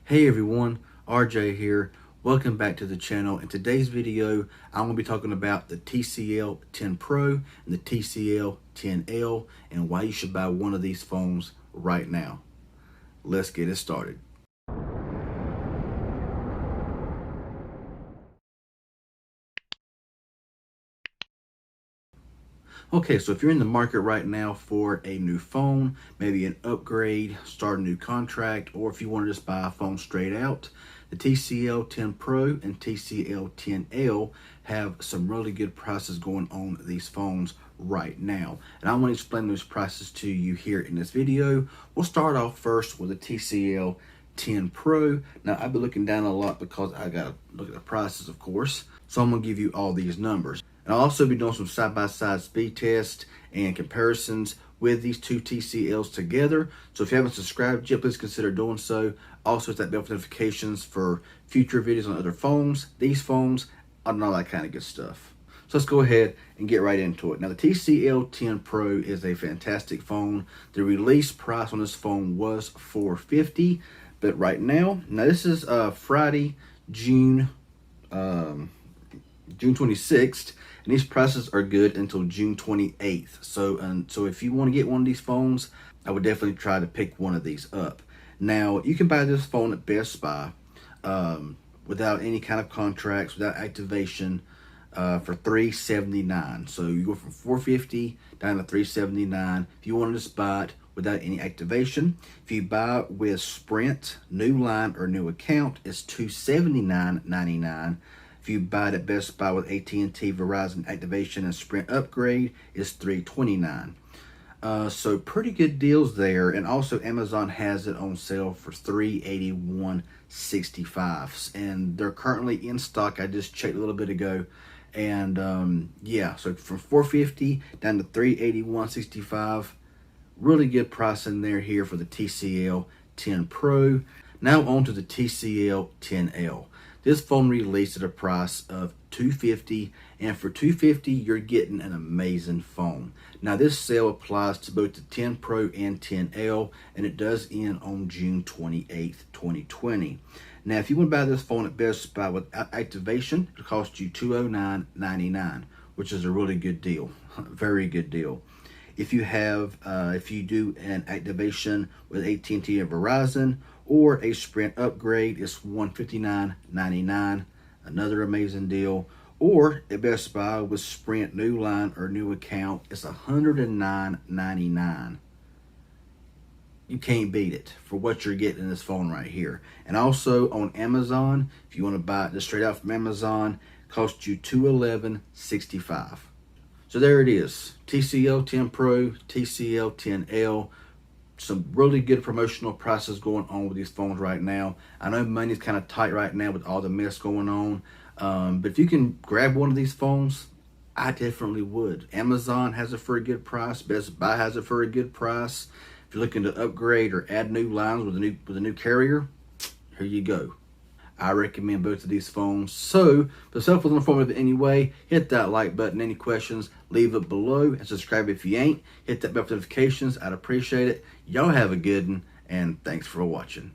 Hey everyone, RJ here. Welcome back to the channel. In today's video, I'm going to be talking about the TCL 10 Pro and the TCL 10L and why you should buy one of these phones right now. Let's get it started. Okay, so if you're in the market right now for a new phone, maybe an upgrade, start a new contract, or if you want to just buy a phone straight out, the TCL 10 Pro and TCL 10L have some really good prices going on these phones right now. And I want to explain those prices to you here in this video. We'll start off first with the TCL 10 Pro. Now, I've been looking down a lot because I got to look at the prices, of course. So I'm going to give you all these numbers. And I'll also be doing some side-by-side speed tests and comparisons with these two TCLs together. So if you haven't subscribed yet, please consider doing so. Also, hit that bell for notifications for future videos on other phones, these phones, and all that kind of good stuff. So let's go ahead and get right into it. Now, the TCL 10 Pro is a fantastic phone. The release price on this phone was $450, but right now this is Friday, June 26th, and these prices are good until June 28th. So if you want to get one of these phones, I would definitely try to pick one of these up. Now, you can buy this phone at Best Buy without any kind of contracts, without activation, for $379. So you go from $450 down to $379. If you want to just buy it without any activation, if you buy it with Sprint, new line or new account, it's $279.99. If you buy it at Best Buy with AT&T, Verizon activation and Sprint upgrade, it's $329. So pretty good deals there. And also Amazon has it on sale for $381.65, and they're currently in stock. I just checked a little bit ago, and yeah, so from $450 down to $381.65. Really good price in there here for the TCL 10 Pro. Now on to the TCL 10L. This phone released at a price of $250, and for $250 you're getting an amazing phone. Now, this sale applies to both the 10 Pro and 10L, and it does end on June 28th, 2020. Now, if you want to buy this phone at Best Buy without activation, it costs you $209.99, which is a really good deal, very good deal. If you do an activation with AT&T or Verizon or a Sprint upgrade, it's $159.99, another amazing deal. Or at Best Buy with Sprint new line or new account, it's $109.99. You can't beat it for what you're getting in this phone right here. And also on Amazon, if you want to buy it just straight out from Amazon, it costs you $211.65. So there it is, TCL 10 Pro, TCL 10L. Some really good promotional prices going on with these phones right now. I know money's kind of tight right now with all the mess going on, but if you can grab one of these phones, I definitely would. Amazon has it for a good price. Best Buy has it for a good price. If you're looking to upgrade or add new lines with a new carrier, here you go. I recommend both of these phones. So, for it's helpful and informative anyway, hit that like button. Any questions, leave it below, and subscribe if you ain't. Hit that bell for notifications. I'd appreciate it. Y'all have a good one, and thanks for watching.